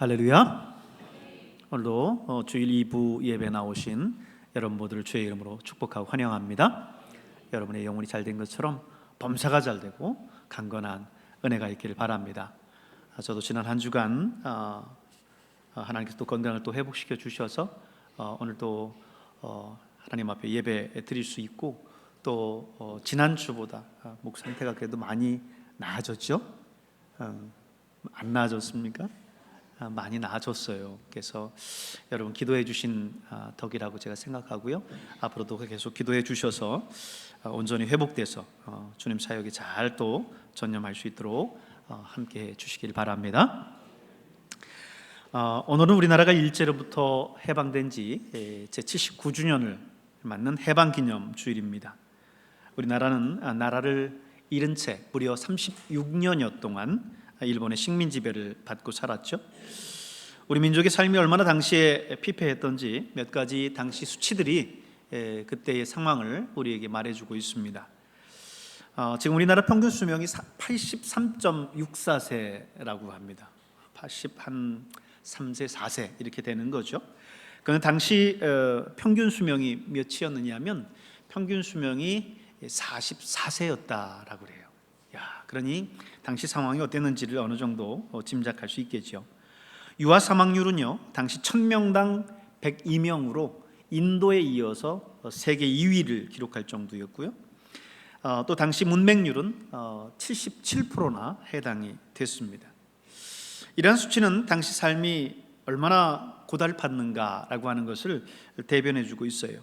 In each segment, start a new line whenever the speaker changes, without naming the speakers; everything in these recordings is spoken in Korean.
할렐루야. 오늘도 주일 2부 예배 나오신 여러분 모두를 주의 이름으로 축복하고 환영합니다. 여러분의 영혼이 잘된 것처럼 범사가 잘되고 강건한 은혜가 있기를 바랍니다. 저도 지난 한 주간 하나님께서 또 건강을 또 회복시켜 주셔서 오늘 또 하나님 앞에 예배 드릴 수 있고 또 지난주보다 목 상태가 그래도 많이 나아졌죠? 안 나아졌습니까? 많이 나아졌어요. 그래서 여러분 기도해 주신 덕이라고 제가 생각하고요. 앞으로도 계속 기도해 주셔서 온전히 회복돼서 주님 사역에 잘 또 전념할 수 있도록 함께 해 주시길 바랍니다. 오늘은 우리나라가 일제로부터 해방된 지 제79주년을 맞는 해방기념 주일입니다. 우리나라는 나라를 잃은 채 무려 36년여 동안 일본의 식민 지배를 받고 살았죠. 우리 민족의 삶이 얼마나 당시에 피폐했던지 몇 가지 당시 수치들이 그때의 상황을 우리에게 말해주고 있습니다. 지금 우리나라 평균 수명이 83.64세라고 합니다. 83세, 4세 이렇게 되는 거죠. 그런데 당시 평균 수명이 몇이었느냐 하면 평균 수명이 44세였다라고 그래요. 그러니 당시 상황이 어땠는지를 어느 정도 짐작할 수 있겠죠. 유아 사망률은요, 당시 1000명당 102명으로 인도에 이어서 세계 2위를 기록할 정도였고요. 또 당시 문맹률은 77%나 해당이 됐습니다. 이러한 수치는 당시 삶이 얼마나 고달팠는가라고 하는 것을 대변해 주고 있어요.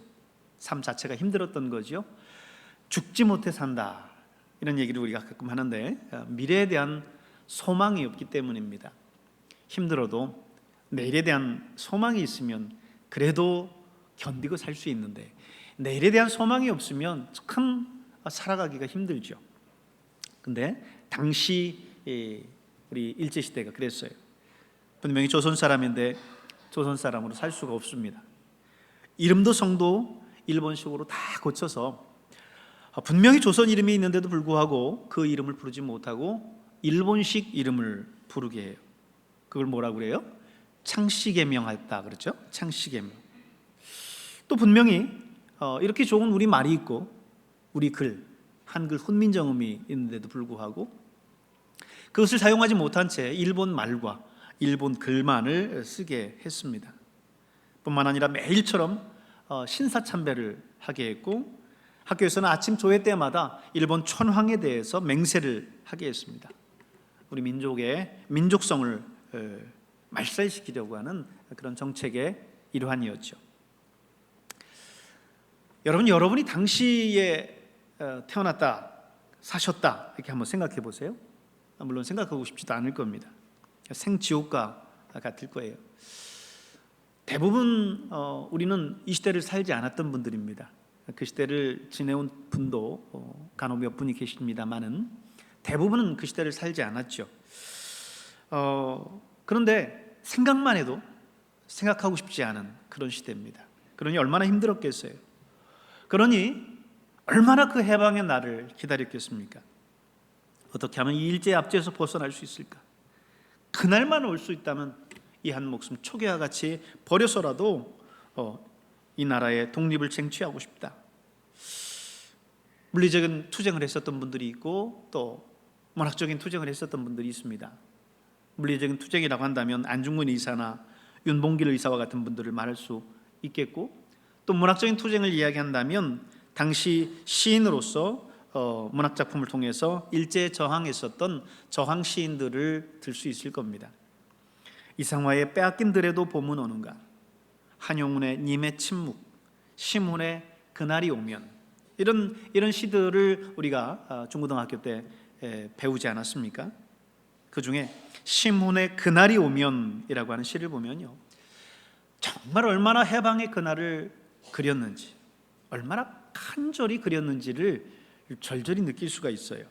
삶 자체가 힘들었던 거죠. 죽지 못해 산다, 이런 얘기를 우리가 가끔 하는데 미래에 대한 소망이 없기 때문입니다. 힘들어도 내일에 대한 소망이 있으면 그래도 견디고 살 수 있는데 내일에 대한 소망이 없으면 참 살아가기가 힘들죠. 근데 당시 우리 일제시대가 그랬어요. 분명히 조선 사람인데 조선 사람으로 살 수가 없습니다. 이름도 성도 일본식으로 다 고쳐서 분명히 조선 이름이 있는데도 불구하고 그 이름을 부르지 못하고 일본식 이름을 부르게 해요. 그걸 뭐라고 그래요? 창씨개명했다 그렇죠? 창씨개명. 또 분명히 이렇게 좋은 우리 말이 있고 우리 글, 한글 훈민정음이 있는데도 불구하고 그것을 사용하지 못한 채 일본 말과 일본 글만을 쓰게 했습니다. 뿐만 아니라 매일처럼 신사참배를 하게 했고 학교에서는 아침 조회 때마다 일본 천황에 대해서 맹세를 하게 했습니다. 우리 민족의 민족성을 말살시키려고 하는 그런 정책의 일환이었죠. 여러분이 당시에 태어났다, 사셨다 이렇게 한번 생각해 보세요. 물론 생각하고 싶지도 않을 겁니다. 생지옥과 같을 거예요. 대부분 우리는 이 시대를 살지 않았던 분들입니다. 그 시대를 지내온 분도 간혹 몇 분이 계십니다만은 대부분은 그 시대를 살지 않았죠. 그런데 생각만 해도 생각하고 싶지 않은 그런 시대입니다. 그러니 얼마나 힘들었겠어요. 그러니 얼마나 그 해방의 날을 기다렸겠습니까? 어떻게 하면 이 일제의 압제에서 벗어날 수 있을까? 그날만 올 수 있다면 이 한 목숨 초계와 같이 버려서라도 이 나라의 독립을 쟁취하고 싶다. 물리적인 투쟁을 했었던 분들이 있고 또 문학적인 투쟁을 했었던 분들이 있습니다. 물리적인 투쟁이라고 한다면 안중근 의사나 윤봉길 의사와 같은 분들을 말할 수 있겠고 또 문학적인 투쟁을 이야기한다면 당시 시인으로서 문학작품을 통해서 일제에 저항했었던 저항 시인들을 들 수 있을 겁니다. 이상화의 빼앗긴 들에도 봄은 오는가, 한용운의 님의 침묵, 심훈의 그날이 오면, 이런 시들을 우리가 중고등학교 때 배우지 않았습니까? 그 중에 심훈의 그날이 오면이라고 하는 시를 보면요, 정말 얼마나 해방의 그날을 그렸는지, 얼마나 간절히 그렸는지를 절절히 느낄 수가 있어요.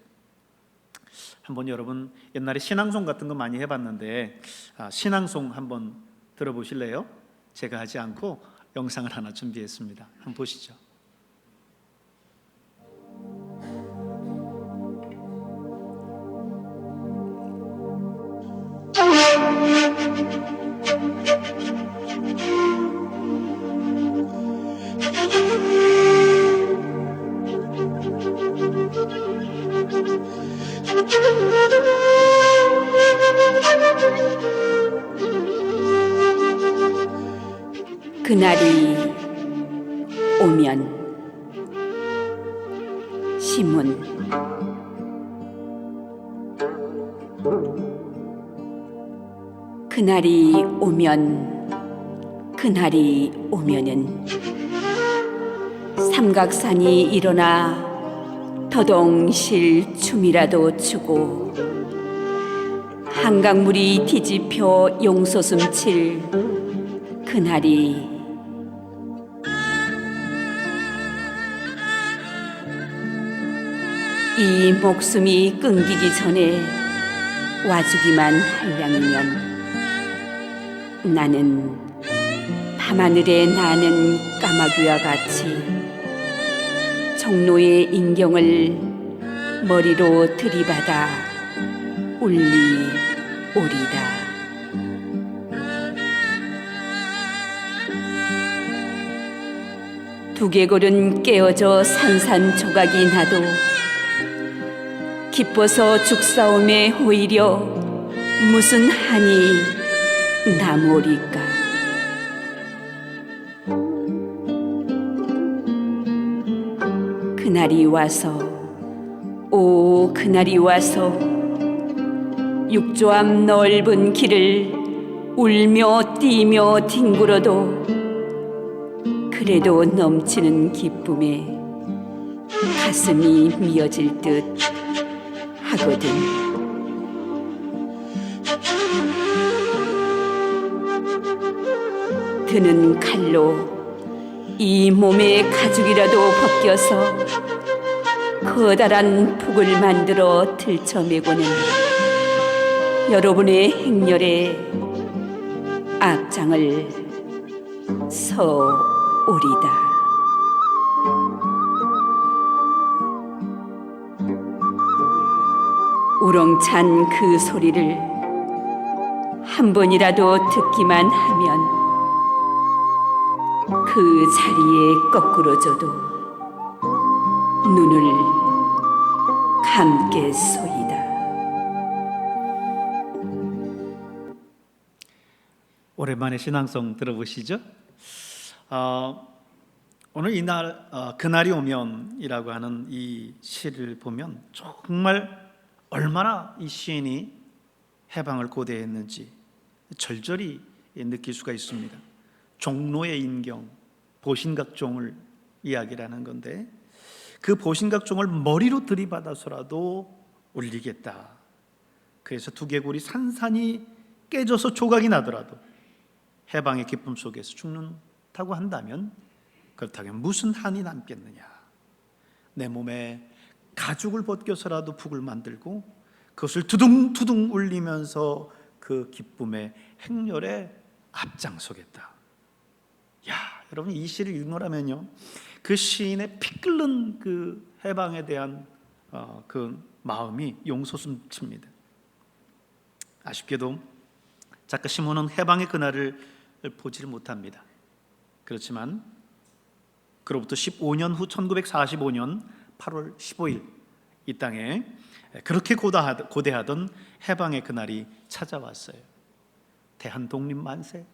한번 여러분 옛날에 신앙송 같은 거 많이 해봤는데 신앙송 한번 들어보실래요? 제가 하지 않고 영상을 하나 준비했습니다. 한번 보시죠.
그날이 오면. 시문. 그날이 오면, 그날이 오면은 삼각산이 일어나 더덩실 춤이라도 추고 한강물이 뒤집혀 용솟음 칠 그날이 이 목숨이 끊기기 전에 와주기만 할 양이면 나는 밤하늘에 나는 까마귀와 같이 종로의 인경을 머리로 들이받아 울리오리다. 두개골은 깨어져 산산조각이 나도 기뻐서 죽사옴에 오히려 무슨 한이 나모리까. 그날이 와서, 오 그날이 와서 육조 앞 넓은 길을 울며 뛰며 뒹굴어도 그래도 넘치는 기쁨에 가슴이 미어질 듯 하거든. 드는 칼로 이 몸의 가죽이라도 벗겨서 커다란 북을 만들어 들쳐매고는 여러분의 행렬에 앞장을 서오리다. 우렁찬 그 소리를 한 번이라도 듣기만 하면 그 자리에 거꾸러져도 눈을 감겠소이다.
오랜만에 신앙송 들어보시죠? 오늘 이날 그날이 오면이라고 하는 이 시를 보면 정말 얼마나 이 시인이 해방을 고대했는지 절절히 느낄 수가 있습니다. 종로의 인경, 보신각종을 이야기라는 건데 그 보신각종을 머리로 들이받아서라도 울리겠다. 그래서 두개골이 산산이 깨져서 조각이 나더라도 해방의 기쁨 속에서 죽는다고 한다면 그렇다면 무슨 한이 남겠느냐. 내 몸에 가죽을 벗겨서라도 북을 만들고 그것을 두둥두둥 울리면서 그 기쁨의 행렬에 앞장서겠다. 야, 여러분 이 시를 읽노라면요 그 시인의 피 끓는 그 해방에 대한 그 마음이 용솟음칩니다. 아쉽게도 작가 시몬은 해방의 그날을 보지를 못합니다. 그렇지만 그로부터 15년 후 1945년 8월 15일 이 땅에 그렇게 고대하던 해방의 그날이 찾아왔어요. 대한독립만세,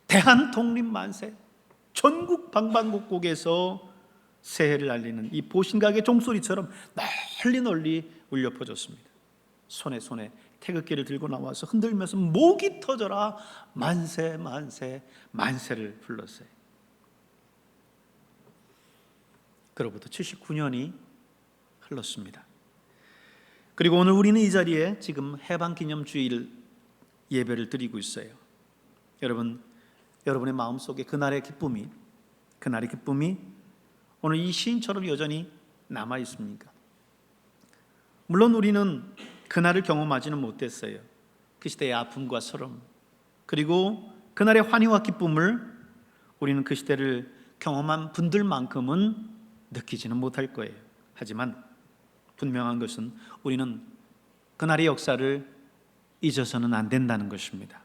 대한독립만세. 전국 방방곡곡에서 새해를 알리는 이 보신각의 종소리처럼 널리 울려 퍼졌습니다. 손에 태극기를 들고 나와서 흔들면서 목이 터져라 만세 만세 만세를 불렀어요. 그로부터 79년이 흘렀습니다. 그리고 오늘 우리는 이 자리에 지금 해방기념주일 예배를 드리고 있어요. 여러분의 마음속에 그날의 기쁨이 오늘 이 시인처럼 여전히 남아 있습니까? 물론 우리는 그날을 경험하지는 못했어요. 그 시대의 아픔과 서름, 그리고 그날의 환희와 기쁨을 우리는 그 시대를 경험한 분들만큼은 느끼지는 못할 거예요. 하지만 분명한 것은 우리는 그날의 역사를 잊어서는 안 된다는 것입니다.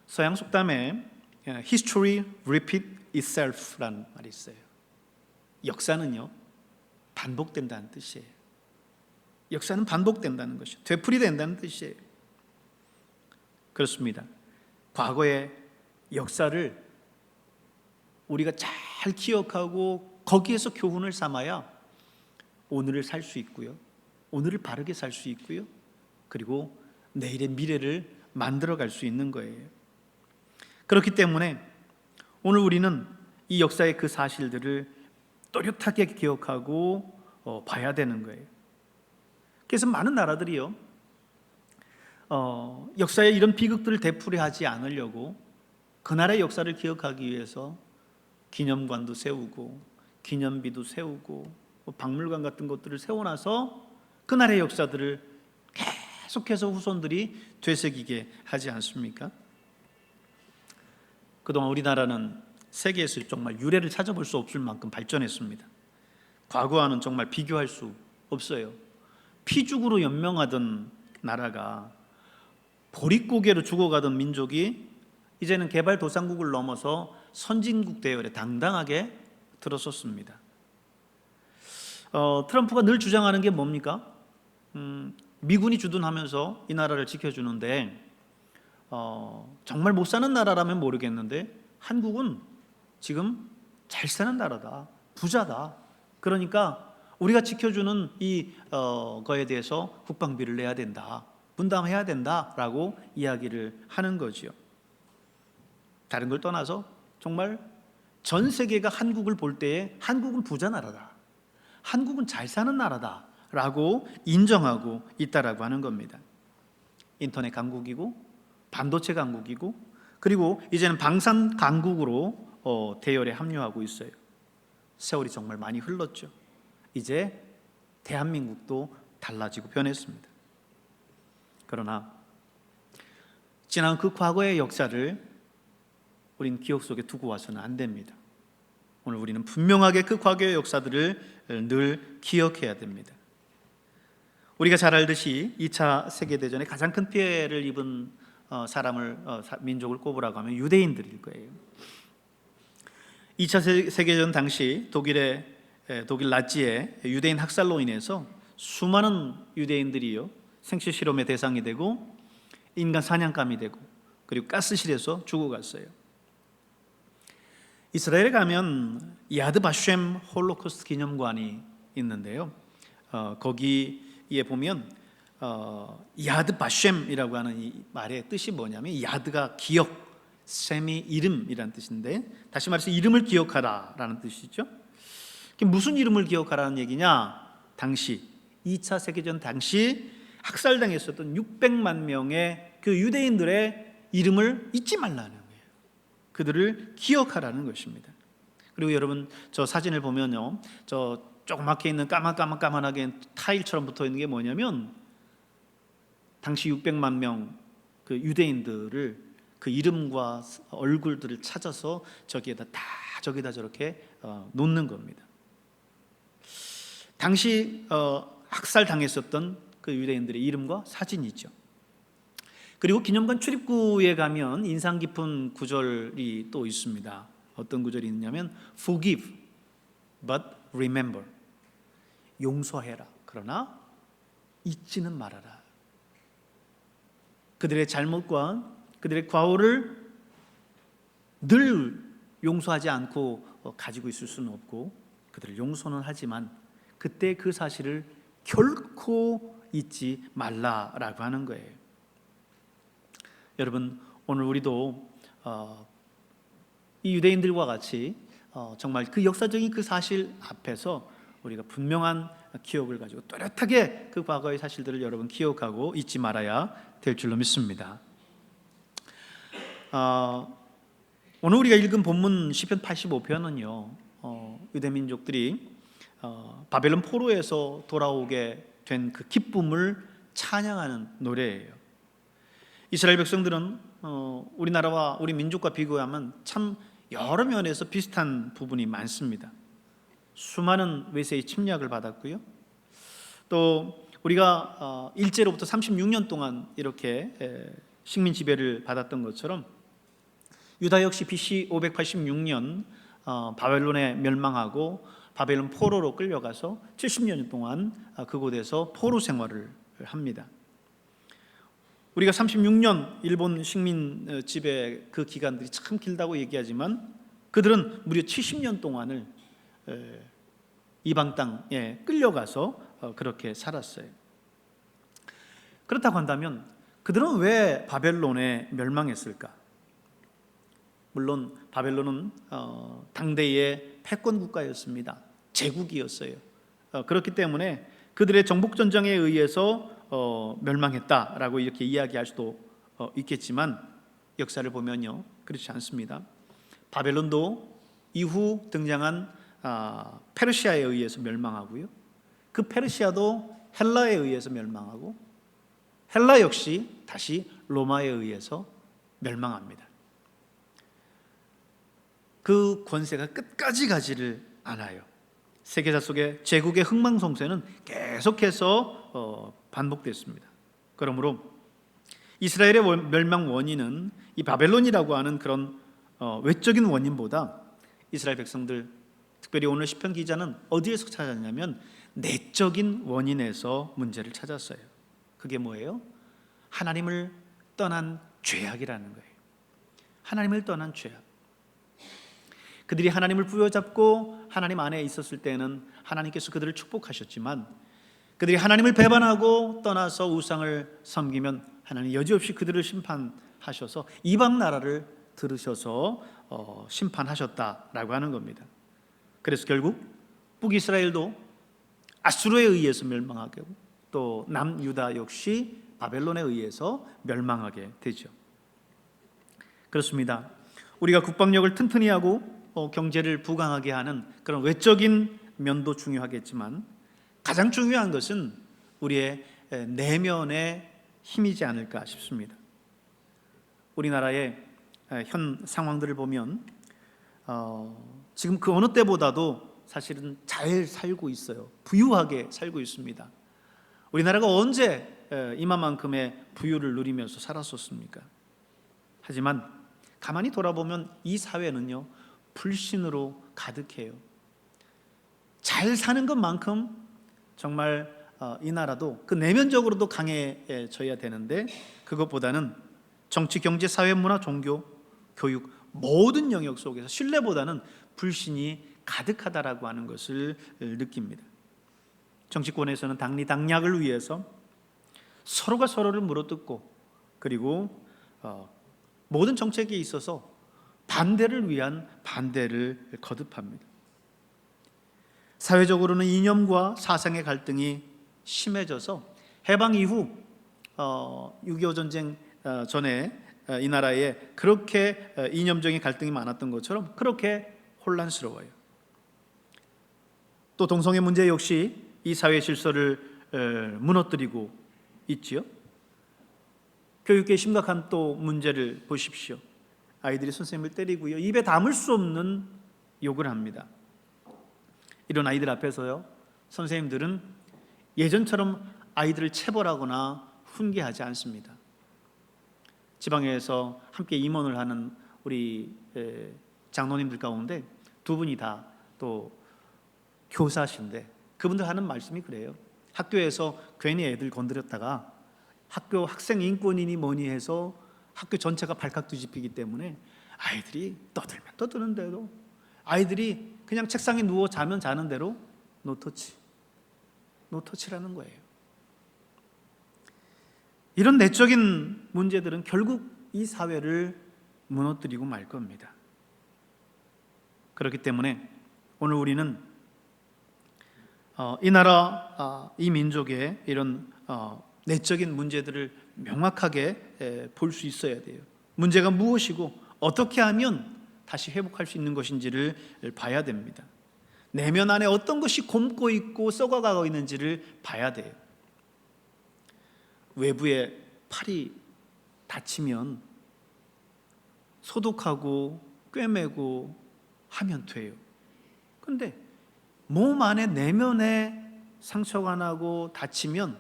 서양 속담에 History repeat itself라는 말이 있어요. 역사는요 반복된다는 뜻이에요. 역사는 반복된다는 것이에요. 되풀이된다는 뜻이에요. 그렇습니다. 과거의 역사를 우리가 잘 기억하고 거기에서 교훈을 삼아야 오늘을 살 수 있고요, 오늘을 바르게 살 수 있고요, 그리고 내일의 미래를 만들어 갈 수 있는 거예요. 그렇기 때문에 오늘 우리는 이 역사의 그 사실들을 또렷하게 기억하고 봐야 되는 거예요. 그래서 많은 나라들이요, 역사의 이런 비극들을 되풀이하지 않으려고 그 나라의 역사를 기억하기 위해서 기념관도 세우고 기념비도 세우고 박물관 같은 것들을 세워놔서 그 나라의 역사들을 계속해서 후손들이 되새기게 하지 않습니까? 그동안 우리나라는 세계에서 정말 유례를 찾아볼 수 없을 만큼 발전했습니다. 과거와는 정말 비교할 수 없어요. 피죽으로 연명하던 나라가, 보릿고개로 죽어가던 민족이 이제는 개발도상국을 넘어서 선진국 대열에 당당하게 들어섰습니다. 트럼프가 늘 주장하는 게 뭡니까? 미군이 주둔하면서 이 나라를 지켜주는데 정말 못 사는 나라라면 모르겠는데 한국은 지금 잘 사는 나라다, 부자다. 그러니까 우리가 지켜주는 거에 대해서 국방비를 내야 된다, 분담해야 된다라고 이야기를 하는 거지요. 다른 걸 떠나서 정말 전 세계가 한국을 볼 때에 한국은 부자 나라다, 한국은 잘 사는 나라다라고 인정하고 있다라고 하는 겁니다. 인터넷 강국이고 반도체 강국이고 그리고 이제는 방산 강국으로 대열에 합류하고 있어요. 세월이 정말 많이 흘렀죠. 이제 대한민국도 달라지고 변했습니다. 그러나 지난 그 과거의 역사를 우린 기억 속에 두고 와서는 안 됩니다. 오늘 우리는 분명하게 그 과거의 역사들을 늘 기억해야 됩니다. 우리가 잘 알듯이 2차 세계대전에 가장 큰 피해를 입은 민족을 꼽으라고 하면 유대인들일 거예요. 2차 세계대전 당시 독일 나치의 유대인 학살로 인해서 수많은 유대인들이요, 생체 실험의 대상이 되고 인간 사냥감이 되고 그리고 가스실에서 죽어갔어요. 이스라엘에 가면 야드 바셴 홀로코스트 기념관이 있는데요, 거기에 보면 야드 바셴이라고 하는 이 말의 뜻이 뭐냐면, 야드가 기억, 셈이 이름이라는 뜻인데, 다시 말해서 이름을 기억하라라는 뜻이죠. 무슨 이름을 기억하라는 얘기냐? 당시 2차 세계전 당시 학살당했었던 600만 명의 그 유대인들의 이름을 잊지 말라는 거예요. 그들을 기억하라는 것입니다. 그리고 여러분, 저 사진을 보면요, 저 조그맣게 있는 까만하게 타일처럼 붙어 있는 게 뭐냐면, 당시 600만 명 그 유대인들을 그 이름과 얼굴들을 찾아서 저기다 저렇게 놓는 겁니다. 당시 학살 당했었던 그 유대인들의 이름과 사진이죠. 그리고 기념관 출입구에 가면 인상 깊은 구절이 또 있습니다. 어떤 구절이 있냐면 Forgive, but remember. 용서해라, 그러나 잊지는 말아라. 그들의 잘못과 그들의 과오를 늘 용서하지 않고 가지고 있을 수는 없고, 그들을 용서는 하지만 그때 그 사실을 결코 잊지 말라라고 하는 거예요. 여러분, 오늘 우리도 이 유대인들과 같이 정말 그 역사적인 그 사실 앞에서 우리가 분명한 기억을 가지고 또렷하게 그 과거의 사실들을 여러분 기억하고 잊지 말아야 될 줄로 믿습니다. 오늘 우리가 읽은 본문 시편 85편은요, 유대민족들이 바벨론 포로에서 돌아오게 된 그 기쁨을 찬양하는 노래예요. 이스라엘 백성들은 우리나라와 우리 민족과 비교하면 참 여러 면에서 비슷한 부분이 많습니다. 수많은 외세의 침략을 받았고요, 또 우리가 일제로부터 36년 동안 이렇게 식민 지배를 받았던 것처럼 유다 역시 BC 586년 바벨론에 멸망하고 바벨론 포로로 끌려가서 70년 동안 그곳에서 포로 생활을 합니다. 우리가 36년 일본 식민 지배 그 기간들이 참 길다고 얘기하지만 그들은 무려 70년 동안을 이방 땅에 끌려가서 그렇게 살았어요. 그렇다고 한다면 그들은 왜 바벨론에 멸망했을까? 물론 바벨론은 당대의 패권 국가였습니다. 제국이었어요. 그렇기 때문에 그들의 정복 전쟁에 의해서 멸망했다라고 이렇게 이야기할 수도 있겠지만 역사를 보면요, 그렇지 않습니다. 바벨론도 이후 등장한 페르시아에 의해서 멸망하고요, 그 페르시아도 헬라에 의해서 멸망하고, 헬라 역시 다시 로마에 의해서 멸망합니다. 그 권세가 끝까지 가지를 않아요. 세계사 속의 제국의 흥망성쇠는 계속해서 반복됐습니다. 그러므로 이스라엘의 멸망 원인은 이 바벨론이라고 하는 그런 외적인 원인보다 이스라엘 백성들, 특별히 오늘 시편 기자는 어디에서 찾았냐면 내적인 원인에서 문제를 찾았어요. 그게 뭐예요? 하나님을 떠난 죄악이라는 거예요. 하나님을 떠난 죄악. 그들이 하나님을 부여잡고 하나님 안에 있었을 때는 하나님께서 그들을 축복하셨지만, 그들이 하나님을 배반하고 떠나서 우상을 섬기면 하나님 여지없이 그들을 심판하셔서 이방 나라를 들으셔서 심판하셨다라고 하는 겁니다. 그래서 결국 북이스라엘도 아수르에 의해서 멸망하게, 또 남유다 역시 바벨론에 의해서 멸망하게 되죠. 그렇습니다. 우리가 국방력을 튼튼히 하고 경제를 부강하게 하는 그런 외적인 면도 중요하겠지만 가장 중요한 것은 우리의 내면의 힘이지 않을까 싶습니다. 우리나라의 현 상황들을 보면 지금 그 어느 때보다도 사실은 잘 살고 있어요. 부유하게 살고 있습니다. 우리나라가 언제 이만큼의 부유를 누리면서 살았었습니까? 하지만 가만히 돌아보면 이 사회는요, 불신으로 가득해요. 잘 사는 것만큼 정말 이 나라도 그 내면적으로도 강해져야 되는데, 그것보다는 정치, 경제, 사회, 문화, 종교, 교육 모든 영역 속에서 신뢰보다는 불신이 가득하다라고 하는 것을 느낍니다. 정치권에서는 당리당략을 위해서 서로가 서로를 물어뜯고, 그리고 모든 정책에 있어서 반대를 위한 반대를 거듭합니다. 사회적으로는 이념과 사상의 갈등이 심해져서 해방 이후 6.25 전쟁 전에 이 나라에 그렇게 이념적인 갈등이 많았던 것처럼 그렇게 혼란스러워요. 또 동성애 문제 역시 이 사회 질서를 무너뜨리고 있지요. 교육계 심각한 또 문제를 보십시오. 아이들이 선생님을 때리고요, 입에 담을 수 없는 욕을 합니다. 이런 아이들 앞에서요, 선생님들은 예전처럼 아이들을 체벌하거나 훈계하지 않습니다. 지방에서 함께 임원을 하는 우리 장로님들 가운데 두 분이 다 또 교사신데 그분들 하는 말씀이 그래요. 학교에서 괜히 애들 건드렸다가 학교 학생 인권이니 뭐니 해서 학교 전체가 발칵 뒤집히기 때문에 아이들이 떠들면 떠드는데도, 아이들이 그냥 책상에 누워 자면 자는 대로 노터치, 노터치라는 거예요. 이런 내적인 문제들은 결국 이 사회를 무너뜨리고 말 겁니다. 그렇기 때문에 오늘 우리는 이 나라, 이 민족의 이런 내적인 문제들을 명확하게 볼 수 있어야 돼요. 문제가 무엇이고 어떻게 하면 다시 회복할 수 있는 것인지를 봐야 됩니다. 내면 안에 어떤 것이 곪고 있고 썩어가고 있는지를 봐야 돼요. 외부에 팔이 다치면 소독하고 꿰매고 하면 돼요. 그런데 몸 안에 내면에 상처가 나고 다치면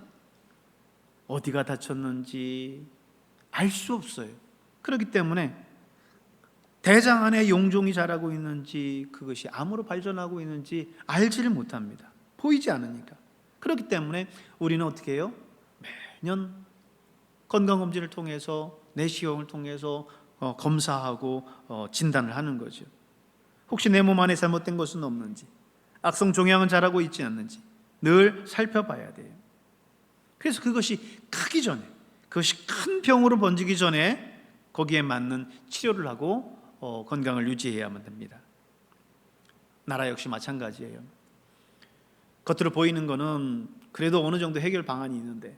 어디가 다쳤는지 알 수 없어요. 그렇기 때문에 대장 안에 용종이 자라고 있는지 그것이 암으로 발전하고 있는지 알지를 못합니다. 보이지 않으니까. 그렇기 때문에 우리는 어떻게 해요? 매년 건강검진을 통해서 내시경을 통해서 검사하고 진단을 하는 거죠. 혹시 내 몸 안에 잘못된 것은 없는지, 악성 종양은 잘하고 있지 않는지 늘 살펴봐야 돼요. 그래서 그것이 크기 전에, 그것이 큰 병으로 번지기 전에 거기에 맞는 치료를 하고 건강을 유지해야만 됩니다. 나라 역시 마찬가지예요. 겉으로 보이는 거는 그래도 어느 정도 해결 방안이 있는데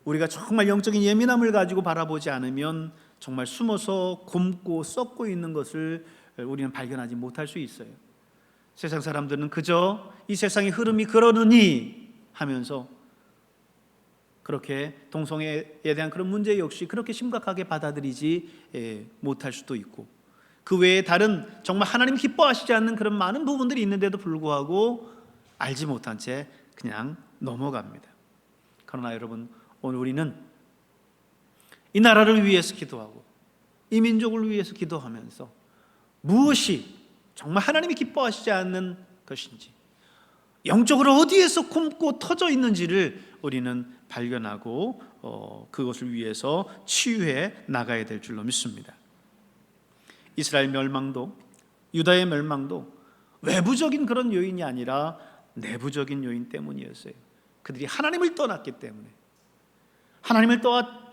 우리가 정말 영적인 예민함을 가지고 바라보지 않으면 정말 숨어서 곪고 썩고 있는 것을 우리는 발견하지 못할 수 있어요. 세상 사람들은 그저 이 세상의 흐름이 그러느니 하면서 그렇게 동성애에 대한 그런 문제 역시 그렇게 심각하게 받아들이지 못할 수도 있고, 그 외에 다른 정말 하나님 기뻐하시지 않는 그런 많은 부분들이 있는데도 불구하고 알지 못한 채 그냥 넘어갑니다. 그러나 여러분, 오늘 우리는 이 나라를 위해서 기도하고 이 민족을 위해서 기도하면서 무엇이 정말 하나님이 기뻐하시지 않는 것인지, 영적으로 어디에서 곪고 터져 있는지를 우리는 발견하고 그것을 위해서 치유해 나가야 될 줄로 믿습니다. 이스라엘 멸망도, 유다의 멸망도 외부적인 그런 요인이 아니라 내부적인 요인 때문이었어요. 그들이 하나님을 떠났기 때문에, 하나님을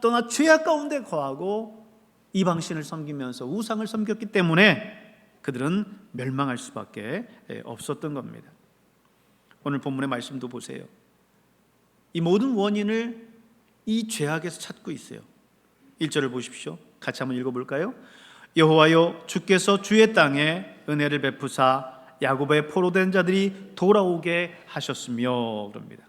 떠나 죄악 가운데 거하고 이방신을 섬기면서 우상을 섬겼기 때문에 그들은 멸망할 수밖에 없었던 겁니다. 오늘 본문의 말씀도 보세요. 이 모든 원인을 이 죄악에서 찾고 있어요. 1절을 보십시오. 같이 한번 읽어볼까요? 여호와여, 주께서 주의 땅에 은혜를 베푸사 야곱의 포로된 자들이 돌아오게 하셨으며, 그럽니다.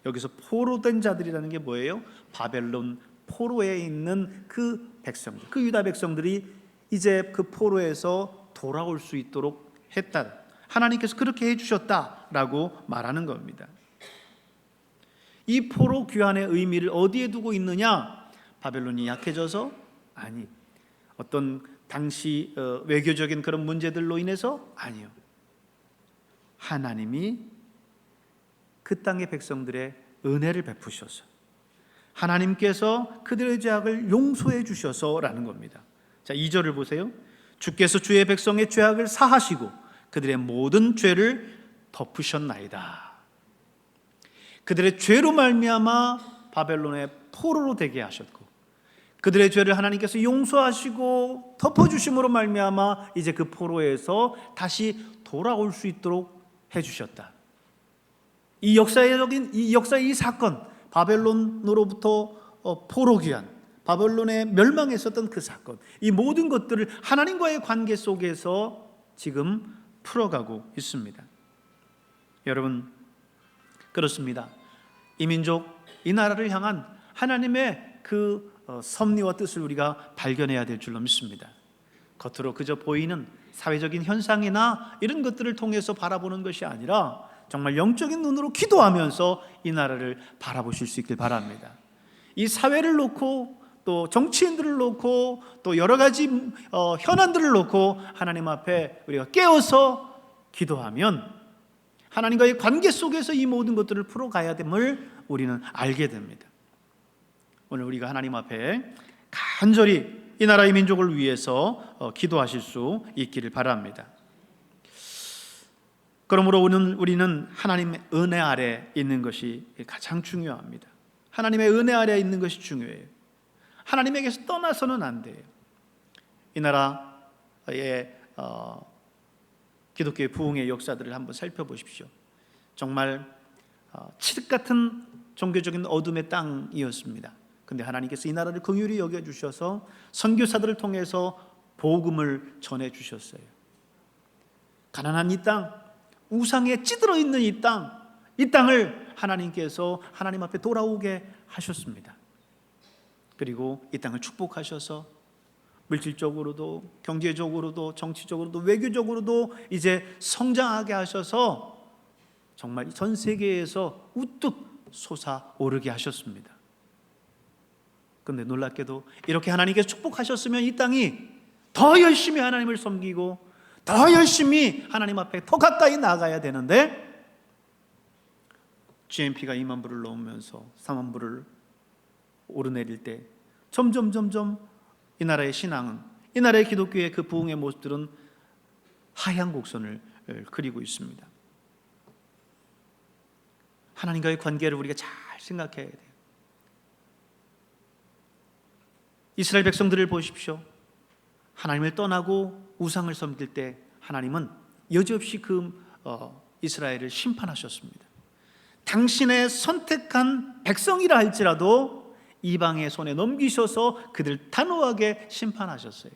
여기서 포로된 자들이라는 게 뭐예요? 바벨론 포로에 있는 그 백성들, 그 유다 백성들이 이제 그 포로에서 돌아올 수 있도록 했다, 하나님께서 그렇게 해주셨다라고 말하는 겁니다. 이 포로 귀환의 의미를 어디에 두고 있느냐? 바벨론이 약해져서? 아니, 어떤 당시 외교적인 그런 문제들로 인해서? 아니요. 하나님이 그 땅의 백성들의 은혜를 베푸셔서, 하나님께서 그들의 죄악을 용서해 주셔서라는 겁니다. 자, 2절을 보세요. 주께서 주의 백성의 죄악을 사하시고 그들의 모든 죄를 덮으셨나이다. 그들의 죄로 말미암아 바벨론의 포로로 되게 하셨고, 그들의 죄를 하나님께서 용서하시고 덮어주심으로 말미암아 이제 그 포로에서 다시 돌아올 수 있도록 해주셨다. 이 역사의 이 사건, 바벨론으로부터 포로 귀환, 바벨론의 멸망했었던 그 사건, 이 모든 것들을 하나님과의 관계 속에서 지금 풀어가고 있습니다. 여러분, 그렇습니다. 이 민족, 이 나라를 향한 하나님의 그 섭리와 뜻을 우리가 발견해야 될 줄로 믿습니다. 겉으로 그저 보이는 사회적인 현상이나 이런 것들을 통해서 바라보는 것이 아니라 정말 영적인 눈으로 기도하면서 이 나라를 바라보실 수 있길 바랍니다. 이 사회를 놓고 또 정치인들을 놓고 또 여러 가지 현안들을 놓고 하나님 앞에 우리가 깨어서 기도하면 하나님과의 관계 속에서 이 모든 것들을 풀어가야 됨을 우리는 알게 됩니다. 오늘 우리가 하나님 앞에 간절히 이 나라의 민족을 위해서 기도하실 수 있기를 바랍니다. 그러므로 우리는 하나님의 은혜 아래 있는 것이 가장 중요합니다. 하나님의 은혜 아래 있는 것이 중요해요. 하나님에게서 떠나서는 안 돼요. 이 나라의 기독교의 부흥의 역사들을 한번 살펴보십시오. 정말 칠흑 같은 종교적인 어둠의 땅이었습니다. 그런데 하나님께서 이 나라를 긍휼히 여겨주셔서 선교사들을 통해서 복음을 전해주셨어요. 가난한 이 땅, 우상에 찌들어 있는 이 땅을 하나님께서 하나님 앞에 돌아오게 하셨습니다. 그리고 이 땅을 축복하셔서 물질적으로도 경제적으로도 정치적으로도 외교적으로도 이제 성장하게 하셔서 정말 전 세계에서 우뚝 솟아오르게 하셨습니다. 그런데 놀랍게도 이렇게 하나님께서 축복하셨으면 이 땅이 더 열심히 하나님을 섬기고 더 열심히 하나님 앞에 더 가까이 나가야 되는데, GNP가 2만 불을 넘으면서 4만 불을 오르내릴 때 점점 이 나라의 신앙은, 이 나라의 기독교의 그 부흥의 모습들은 하얀 곡선을 그리고 있습니다. 하나님과의 관계를 우리가 잘 생각해야 돼요. 이스라엘 백성들을 보십시오. 하나님을 떠나고 우상을 섬길 때 하나님은 여지없이 이스라엘을 심판하셨습니다. 당신의 선택한 백성이라 할지라도 이방의 손에 넘기셔서 그들 단호하게 심판하셨어요.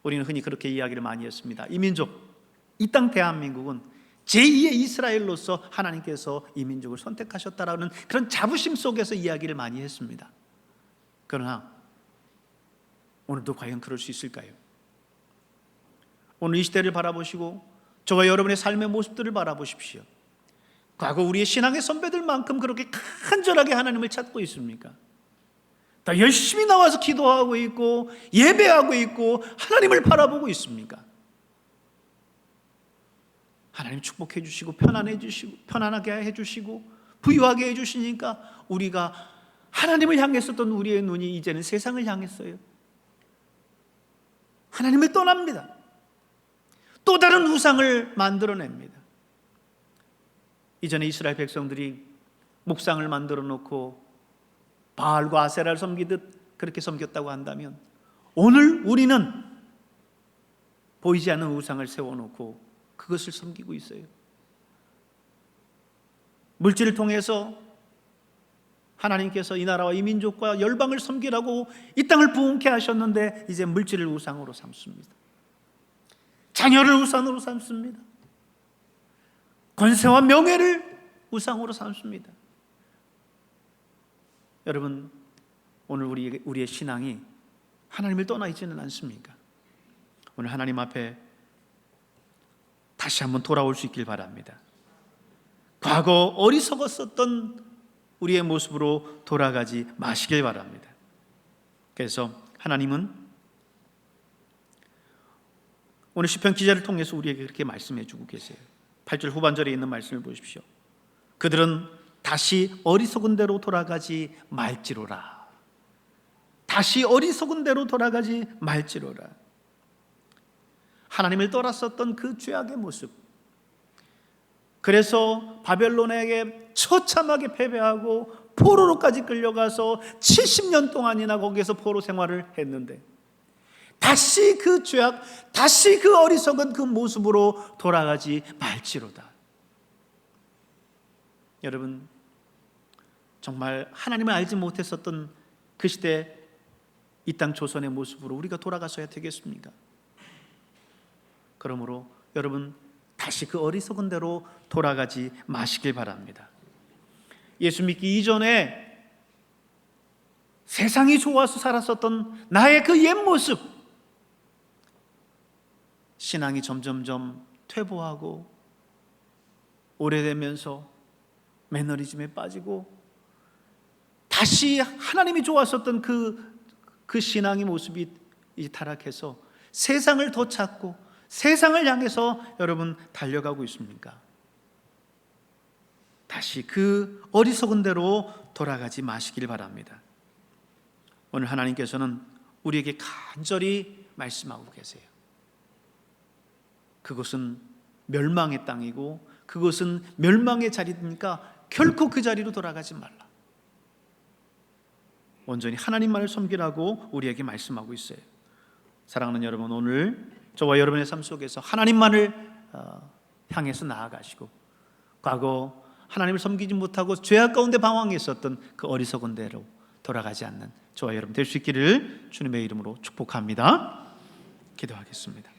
우리는 흔히 그렇게 이야기를 많이 했습니다. 이 민족, 이 땅 대한민국은 제2의 이스라엘로서 하나님께서 이 민족을 선택하셨다라는 그런 자부심 속에서 이야기를 많이 했습니다. 그러나 오늘도 과연 그럴 수 있을까요? 오늘 이 시대를 바라보시고 저와 여러분의 삶의 모습들을 바라보십시오. 과거 우리의 신앙의 선배들만큼 그렇게 간절하게 하나님을 찾고 있습니까? 더 열심히 나와서 기도하고 있고 예배하고 있고 하나님을 바라보고 있습니까? 하나님 축복해 주시고 편안하게 해 주시고 부유하게 해 주시니까 우리가 하나님을 향했었던 우리의 눈이 이제는 세상을 향했어요. 하나님을 떠납니다. 또 다른 우상을 만들어냅니다. 이전에 이스라엘 백성들이 목상을 만들어 놓고 바알과 아세라를 섬기듯 그렇게 섬겼다고 한다면 오늘 우리는 보이지 않는 우상을 세워놓고 그것을 섬기고 있어요. 물질을 통해서 하나님께서 이 나라와 이 민족과 열방을 섬기라고 이 땅을 부흥케 하셨는데 이제 물질을 우상으로 삼습니다. 자녀를 우상으로 삼습니다. 권세와 명예를 우상으로 삼습니다. 여러분, 오늘 우리의 신앙이 하나님을 떠나 있지는 않습니까? 오늘 하나님 앞에 다시 한번 돌아올 수 있길 바랍니다. 과거 어리석었었던 우리의 모습으로 돌아가지 마시길 바랍니다. 그래서 하나님은 오늘 시편 기자를 통해서 우리에게 그렇게 말씀해 주고 계세요. 8절 후반절에 있는 말씀을 보십시오. 그들은 다시 어리석은 대로 돌아가지 말지로라. 다시 어리석은 대로 돌아가지 말지로라. 하나님을 떠났었던 그 죄악의 모습, 그래서 바벨론에게 처참하게 패배하고 포로로까지 끌려가서 70년 동안이나 거기에서 포로 생활을 했는데 다시 그 죄악, 다시 그 어리석은 그 모습으로 돌아가지 말지로다. 여러분, 정말 하나님을 알지 못했었던 그 시대 이 땅 조선의 모습으로 우리가 돌아가서야 되겠습니까? 그러므로 여러분, 다시 그 어리석은 대로 돌아가지 마시길 바랍니다. 예수 믿기 이전에 세상이 좋아서 살았었던 나의 그 옛 모습, 신앙이 점점점 퇴보하고 오래되면서 매너리즘에 빠지고 다시 하나님이 좋았었던 그 신앙의 모습이 이제 타락해서 세상을 더 찾고 세상을 향해서 여러분 달려가고 있습니까? 다시 그 어리석은 대로 돌아가지 마시길 바랍니다. 오늘 하나님께서는 우리에게 간절히 말씀하고 계세요. 그것은 멸망의 땅이고 그것은 멸망의 자리니까 결코 그 자리로 돌아가지 말라. 온전히 하나님만을 섬기라고 우리에게 말씀하고 있어요. 사랑하는 여러분, 오늘 저와 여러분의 삶 속에서 하나님만을 향해서 나아가시고 과거 하나님을 섬기지 못하고 죄악 가운데 방황했었던 그 어리석은 대로 돌아가지 않는 저와 여러분 될 수 있기를 주님의 이름으로 축복합니다. 기도하겠습니다.